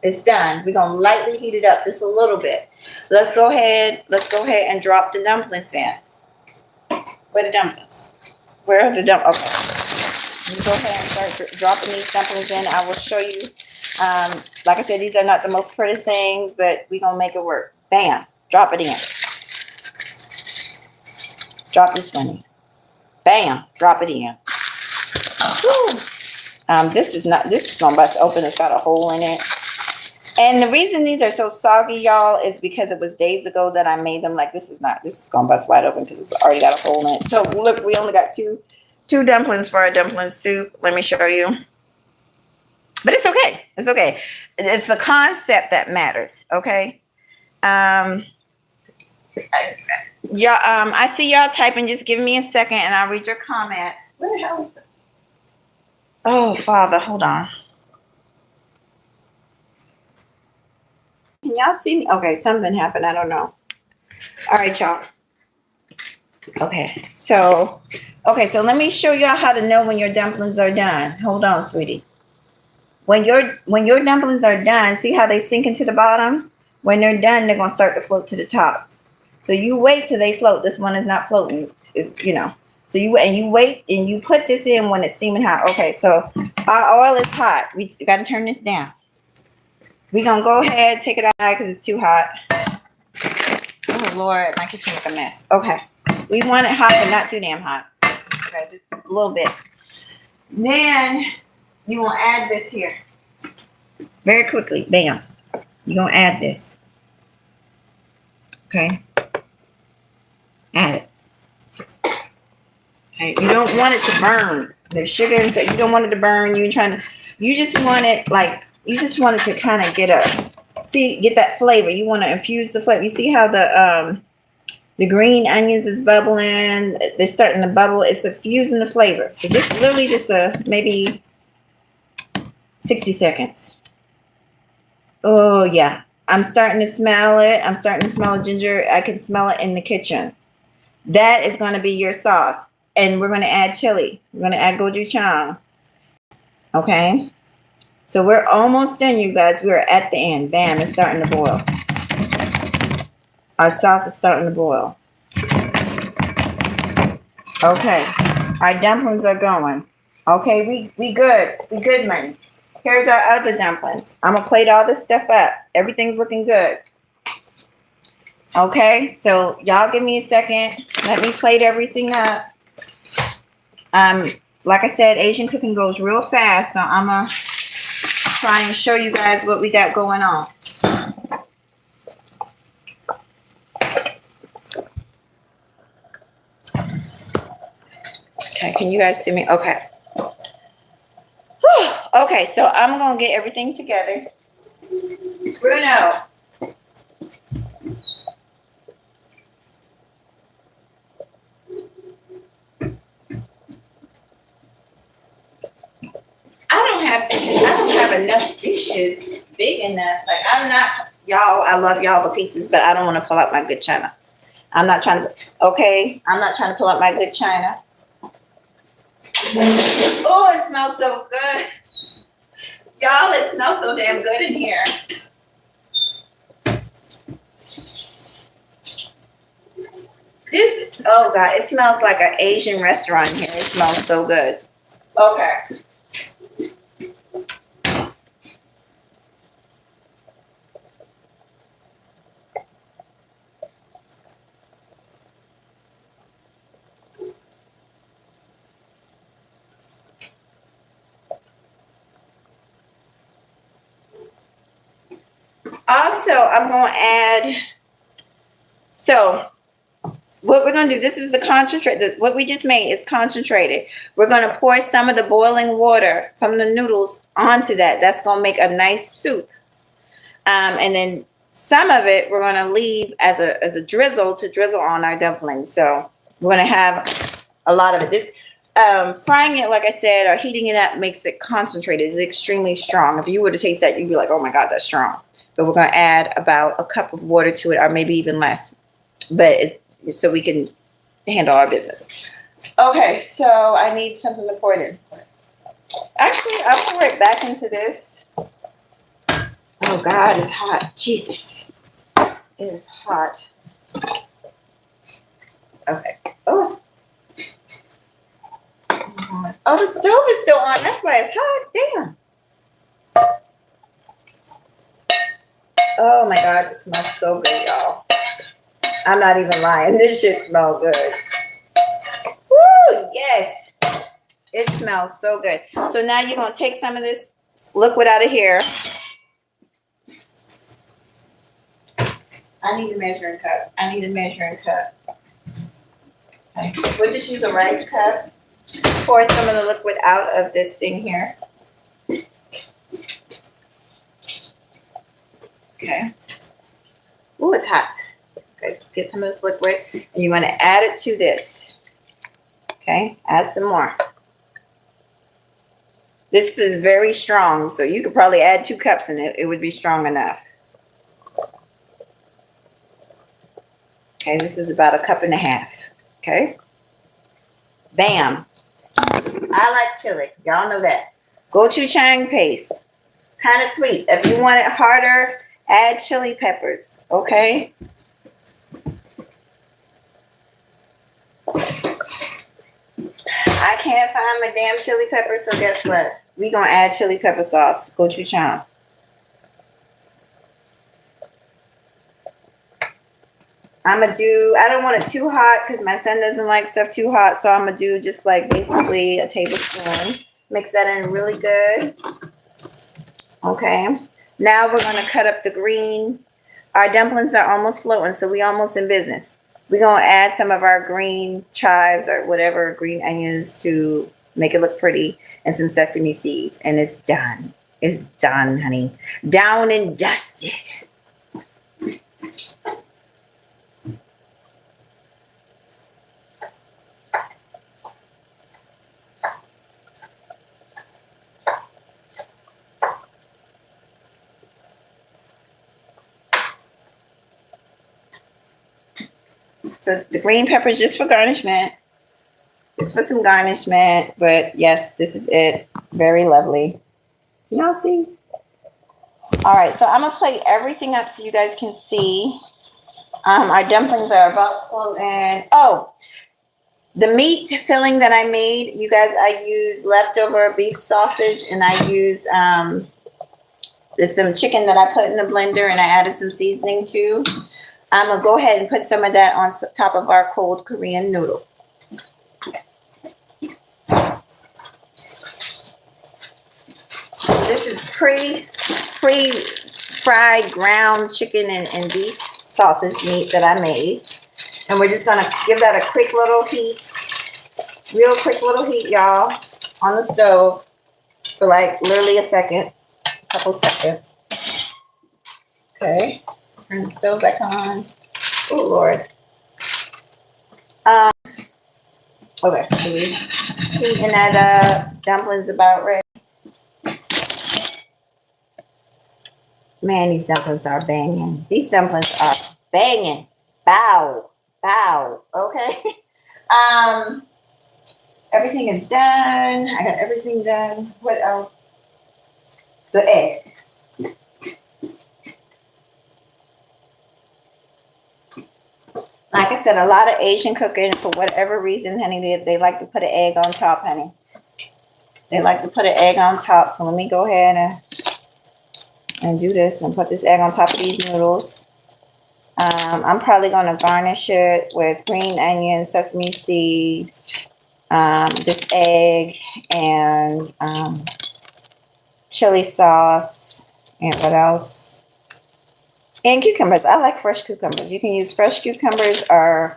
It's done. We're going to lightly heat it up just a little bit. Let's go ahead and drop the dumplings in. Where are the dumplings? Where are the dumplings? Okay. Let me go ahead and start dropping these dumplings in. I will show you. Like I said, these are not the most pretty things, but we're going to make it work. Bam. Drop it in. Drop this one in. Bam. Drop it in. Woo. This is going to bust open. It's got a hole in it. And the reason these are so soggy, y'all, is because it was days ago that I made them. Like, this is going to bust wide open because it's already got a hole in it. So, look, we only got two dumplings for our dumpling soup. Let me show you. But it's okay. It's okay. It's the concept that matters, okay? I see y'all typing. Just give me a second, and I'll read your comments. Where the hell is it? Oh, Father, hold on. Can y'all see me? Okay, something happened. I don't know. All right, y'all. Okay, so let me show y'all how to know when your dumplings are done. Hold on, sweetie. When your dumplings are done, see how they sink into the bottom? When they're done, they're gonna start to float to the top. So you wait till they float. This one is not floating. So you wait and you put this in when it's steaming hot. Okay, so our oil is hot. We got to turn this down. We're going to go ahead, take it out because it's too hot. Oh, Lord, my kitchen is a mess. Okay. We want it hot, but not too damn hot. Okay, just a little bit. Then you want to add this here. Very quickly. Bam. You're going to add this. Okay. Add it. Okay. You don't want it to burn. The sugar, you don't want it to burn. You just want it to kind of get that flavor. You want to infuse the flavor. You see how the green onions is bubbling? They're starting to bubble. It's infusing the flavor. So literally maybe 60 seconds. Oh yeah. I'm starting to smell it. I'm starting to smell the ginger. I can smell it in the kitchen. That is going to be your sauce. And we're going to add chili. We're going to add gochujang. Okay. So we're almost done, you guys. We're at the end. Bam, it's starting to boil. Our sauce is starting to boil. Okay. Our dumplings are going. Okay, we good. We good, money. Here's our other dumplings. I'm going to plate all this stuff up. Everything's looking good. Okay, so y'all give me a second. Let me plate everything up. Like I said, Asian cooking goes real fast, so I'm going to try and show you guys what we got going on. Okay, can you guys see me? Okay. Whew. Okay, so I'm going to get everything together. Bruno. I don't have enough dishes big enough. Like, I'm not, y'all, I love y'all the pieces, but I don't want to pull out my good china. I'm not trying to pull out my good china. Oh, it smells so good. Y'all, it smells so damn good in here. Oh God, it smells like an Asian restaurant here. It smells so good. Okay. Also, I'm going to add, so what we're going to do, this is the concentrate. What we just made is concentrated. We're going to pour some of the boiling water from the noodles onto that. That's going to make a nice soup. And then some of it we're going to leave as a drizzle to drizzle on our dumplings. So we're going to have a lot of it. This frying it, like I said, or heating it up makes it concentrated. It's extremely strong. If you were to taste that, you'd be like, oh my God, that's strong. But we're going to add about a cup of water to it, or maybe even less. But so we can handle our business. Okay, so I need something to pour it in. Actually, I'll pour it back into this. Oh God, it's hot. Jesus. It is hot. Okay. Oh. Oh, the stove is still on. That's why it's hot. Damn. Oh my God, this smells so good, y'all. I'm not even lying. This shit smells good. Woo, yes. It smells so good. So now you're going to take some of this liquid out of here. I need a measuring cup. Okay. We'll just use a rice cup. Pour some of the liquid out of this thing here. Okay. Ooh, it's hot. Okay, just get some of this liquid. And you want to add it to this. Okay, add some more. This is very strong, so you could probably add 2 cups and it would be strong enough. Okay, this is about 1.5 cups. Okay. Bam. I like chili. Y'all know that. Gochujang paste. Kind of sweet. If you want it harder, add chili peppers. Okay. I can't find my damn chili peppers, so guess what? We're going to add chili pepper sauce. Gochujang. I'm going to do, I don't want it too hot because my son doesn't like stuff too hot. So I'm going to do just like basically a tablespoon. Mix that in really good. Okay. Now we're going to cut up the green. Our dumplings are almost floating, so we almost in business. We're going to add some of our green chives or whatever, green onions to make it look pretty, and some sesame seeds. And it's done. It's done, honey. Down and dusted. So the green pepper is just for garnishment. Just for some garnishment. But yes, this is it. Very lovely. Y'all see? All right, so I'm going to plate everything up so you guys can see. Our dumplings are about floating. Oh, the meat filling that I made, you guys, I used leftover beef sausage, and I used some chicken that I put in the blender, and I added some seasoning too. I'm going to go ahead and put some of that on top of our cold Korean noodle. This is pre-fried ground chicken and beef sausage meat that I made. And we're just going to give that a quick little heat. Real quick little heat, y'all, on the stove for like literally a second. A couple seconds. Okay. Turn the stove back on. Oh, Lord. Okay. So we heating that up. Dumplings about ready. Man, these dumplings are banging. These dumplings are banging. Bow. Bow. Okay. Everything is done. I got everything done. What else? The egg. Like I said, a lot of Asian cooking, for whatever reason, honey, they like to put an egg on top, honey. They like to put an egg on top. So let me go ahead and do this and put this egg on top of these noodles. I'm probably going to garnish it with green onion, sesame seed, this egg, and chili sauce, and what else? And cucumbers. I like fresh cucumbers. You can use fresh cucumbers or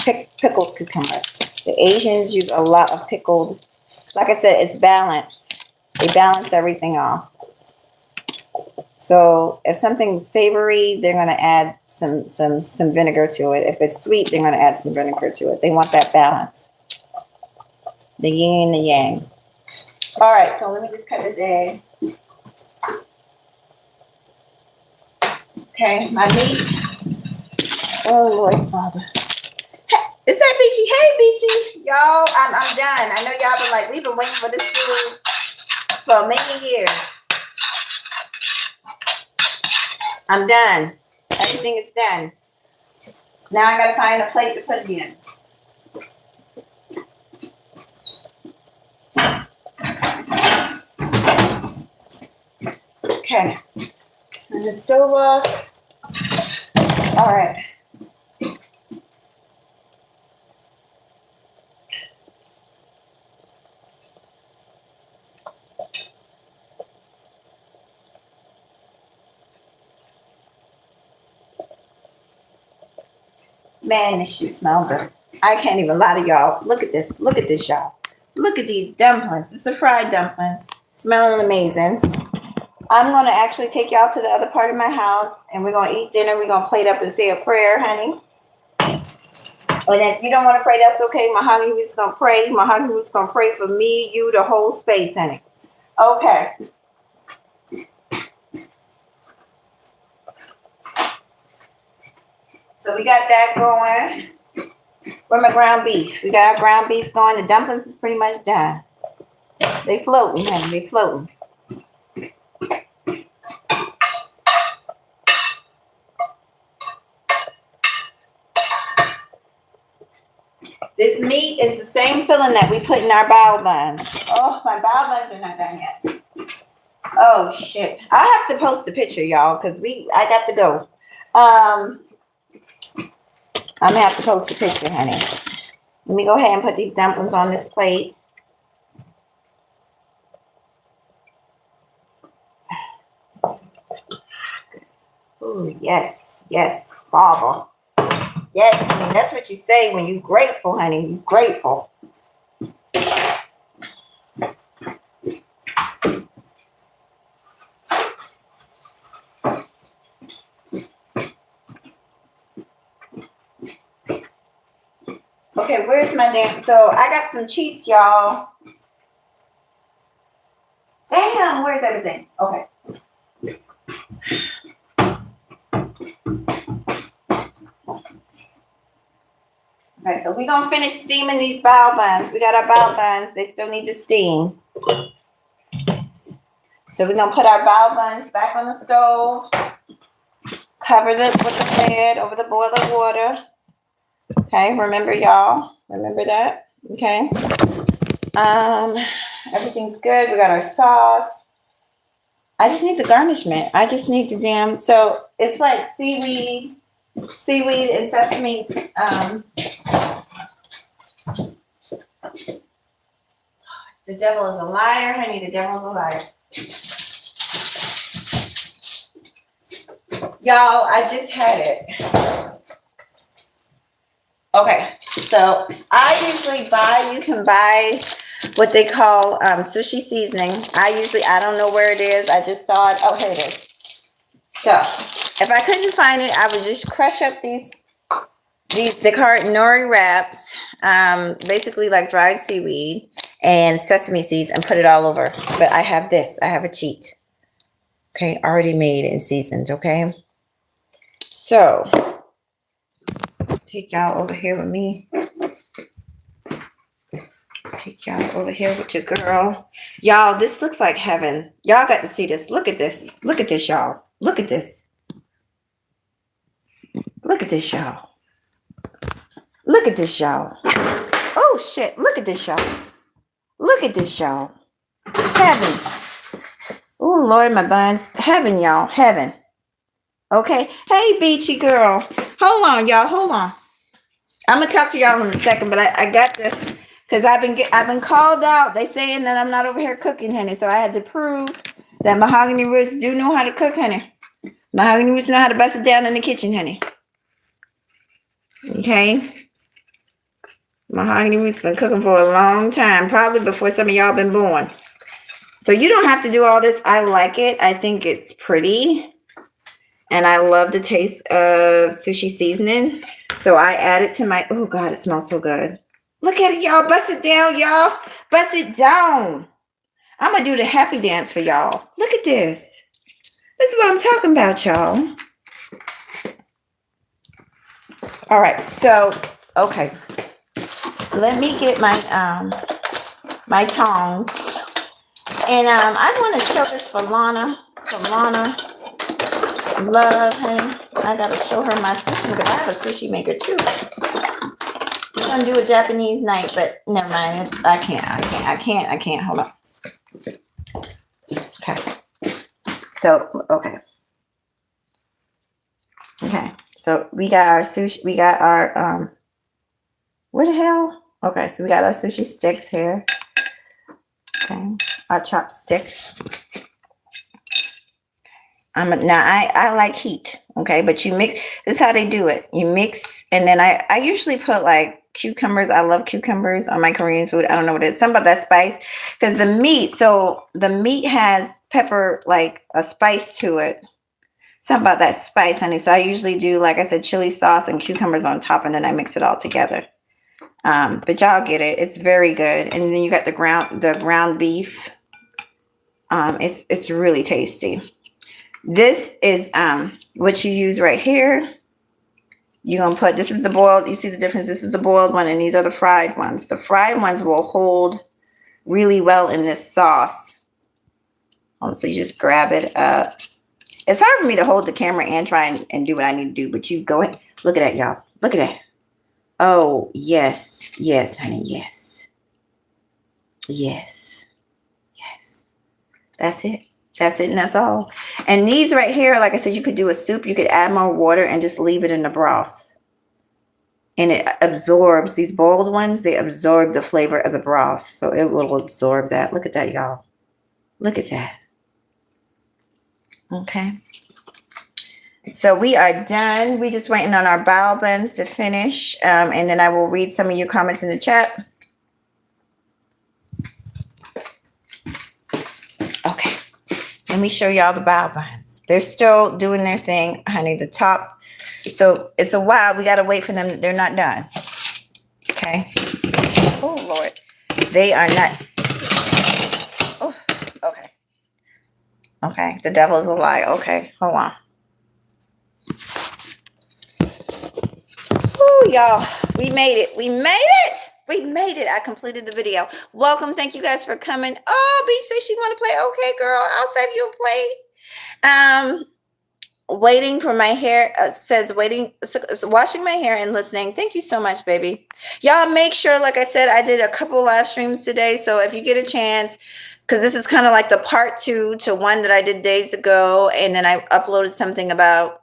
pickled cucumbers. The Asians use a lot of pickled. Like I said, it's balanced. They balance everything off. So if something's savory, they're going to add some vinegar to it. If it's sweet, they're going to add some vinegar to it. They want that balance. The yin and the yang. All right, so let me just cut this egg. Okay, my meat. Oh, Lord Father. Hey, is that Beachy? Hey, Beachy. Y'all, I'm done. I know y'all been like, we've been waiting for this food for many years. I'm done. Everything is done. Now I gotta find a plate to put it in. Okay. Turn the stove off. All right. Man, this shit smell good. I can't even lie to y'all. Look at this. Look at this, y'all. Look at these dumplings. It's the fried dumplings. Smelling amazing. I'm going to actually take y'all to the other part of my house, and we're going to eat dinner. We're going to plate up and say a prayer, honey. And if you don't want to pray, that's okay. Mahoghany Rootz going to pray. Mahoghany Rootz going to pray for me, you, the whole space, honey. Okay. So we got that going. Where my ground beef? We got our ground beef going. The dumplings is pretty much done. They floating, honey. They floating. This meat is the same filling that we put in our bao buns. Oh, my bao buns are not done yet. Oh shit! I have to post a picture, y'all, because I got to go. I'm gonna have to post a picture, honey. Let me go ahead and put these dumplings on this plate. Oh yes, yes, Baba. Yes, honey, that's what you say when you're grateful, honey. You're grateful. Okay, where's my damn? So I got some cheats, y'all. Damn, where's everything? Okay. Okay, so we're going to finish steaming these bao buns. We got our bao buns. They still need to steam. So we're going to put our bao buns back on the stove. Cover it with the lid over the boiling water. Okay, remember, y'all. Remember that. Okay. Everything's good. We got our sauce. I just need the garnishment. I just need the damn. So it's like seaweed and sesame. The devil is a liar, honey. The devil is a liar. Y'all, I just had it. Okay, so I usually you can buy what they call sushi seasoning. I don't know where it is. I just saw it. Oh, here it is. So if I couldn't find it, I would just crush up these nori wraps, basically like dried seaweed and sesame seeds, and put it all over. But I have this. I have a cheat. Okay, already made and seasoned. Okay, so take y'all over here with me. Take y'all over here with your girl. Y'all, this looks like heaven. Y'all got to see this. Look at this. Look at this, y'all. Look at this. Look at this, y'all. Look at this, y'all. Oh, shit. Look at this, y'all. Look at this, y'all. Heaven. Oh, Lord, my buns. Heaven, y'all. Heaven. Okay. Hey, beachy girl. Hold on, y'all. Hold on. I'm going to talk to y'all in a second, but I got to, because I've been called out. They saying that I'm not over here cooking, honey. So I had to prove that Mahoghany Rootz do know how to cook, honey. Mahoghany Rootz know how to bust it down in the kitchen, honey. Okay. Mahoghany Rootz been cooking for a long time, probably before some of y'all been born. So you don't have to do all this. I like it. I think it's pretty. And I love the taste of sushi seasoning. So I add it to my, oh God, it smells so good. Look at it, y'all. Bust it down, y'all. Bust it down. I'm going to do the happy dance for y'all. Look at this. This is what I'm talking about, y'all. All right. So, okay. Let me get my my tongs. And I want to show this for Lana. Love, honey. I got to show her my sushi maker. I have a sushi maker, too. I'm going to do a Japanese night, but never mind. I can't. Hold on. Okay. So, okay. So, we got our sushi. We got our, what the hell? Okay, so we got our sushi sticks here. Okay. Our chopsticks. Now I like heat, okay, but you mix. This is how they do it. You mix, and then I usually put like cucumbers. I love cucumbers on my Korean food. I don't know what it is. Something about that spice, because the meat. So the meat has pepper, like a spice to it. Something about that spice, honey. So I usually do, like I said, chili sauce and cucumbers on top, and then I mix it all together. But y'all get it. It's very good. And then you got the ground beef. It's really tasty. This is what you use right here. You're going to put, this is the boiled, you see the difference? This is the boiled one, and these are the fried ones. The fried ones will hold really well in this sauce. So you just grab it up. It's hard for me to hold the camera and try and do what I need to do, but you go ahead. Look at that, y'all. Look at that. Oh, yes. Yes, honey, yes. Yes. Yes. That's it. That's it, and that's all. And these right here, like I said, you could do a soup. You could add more water and just leave it in the broth. And it absorbs, these boiled ones, they absorb the flavor of the broth. So it will absorb that. Look at that, y'all. Look at that. Okay. So we are done. We're just waiting on our bao buns to finish. And then I will read some of your comments in the chat. Okay. Let me show y'all the bao buns. They're still doing their thing, honey. The top. So it's a while. We got to wait for them. They're not done. Okay. Oh, Lord. They are not. Oh, okay. Okay. The devil is a lie. Okay. Hold on. Oh, y'all. We made it. We made it. We made it. I completed the video. Welcome. Thank you guys for coming. Oh, B says she want to play. Okay, girl. I'll save you a play. Waiting for my hair. Says waiting. Washing my hair and listening. Thank you so much, baby. Y'all make sure, like I said, I did a couple live streams today. So if you get a chance, because this is kind of like the part 2 to one that I did days ago. And then I uploaded something about,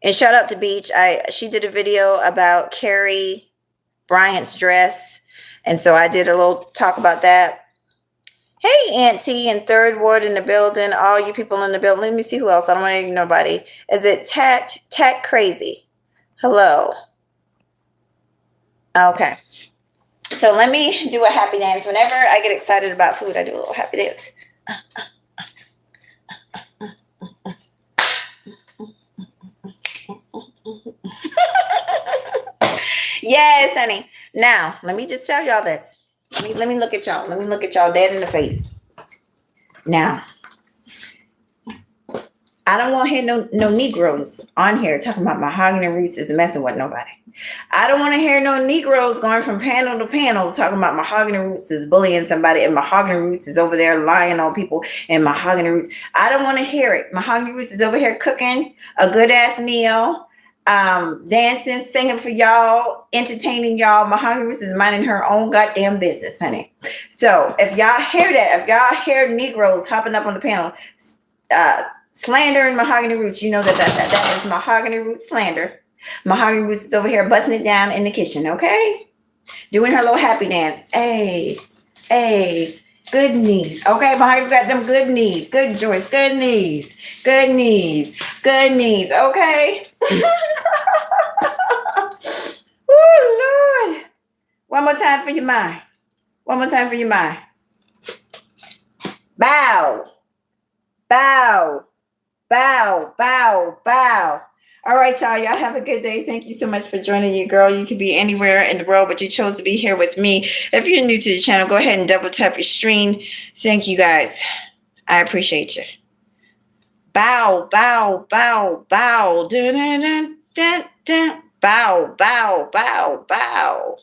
and shout out to Beach. She did a video about Carrie Bryant's dress, and so I did a little talk about that. Hey, Auntie in Third Ward in the building, all you people in the building. Let me see who else. I don't want to ignore nobody. Is it Tat Crazy? Hello. Okay. So let me do a happy dance. Whenever I get excited about food, I do a little happy dance. Yes, honey. Now, let me just tell y'all this. Let me look at y'all. Let me look at y'all dead in the face. Now, I don't want to hear no Negroes on here talking about Mahoghany Rootz is messing with nobody. I don't want to hear no Negroes going from panel to panel talking about Mahoghany Rootz is bullying somebody and Mahoghany Rootz is over there lying on people and Mahoghany Rootz. I don't want to hear it. Mahoghany Rootz is over here cooking a good ass meal. Dancing, singing for y'all, entertaining y'all. Mahoghany Rootz is minding her own goddamn business, honey. So if y'all hear that, if y'all hear Negroes hopping up on the panel, slandering Mahoghany Rootz, you know that is Mahoghany Rootz slander. Mahoghany Rootz is over here busting it down in the kitchen, okay? Doing her little happy dance. Hey, good knees. Okay, Mahoghany got them good knees. Good joints, good knees. Good knees, okay? Oh, Lord. One more time for your mind. One more time for your mind. Bow, bow, bow, bow, bow. All right, y'all. Y'all have a good day. Thank you so much for joining you, girl. You could be anywhere in the world, but you chose to be here with me. If you're new to the channel, go ahead and double tap your screen. Thank you, guys. I appreciate you. Bow, bow, bow, bow. Dun, dun, dun, dun, dun. Bow, bow, bow, bow.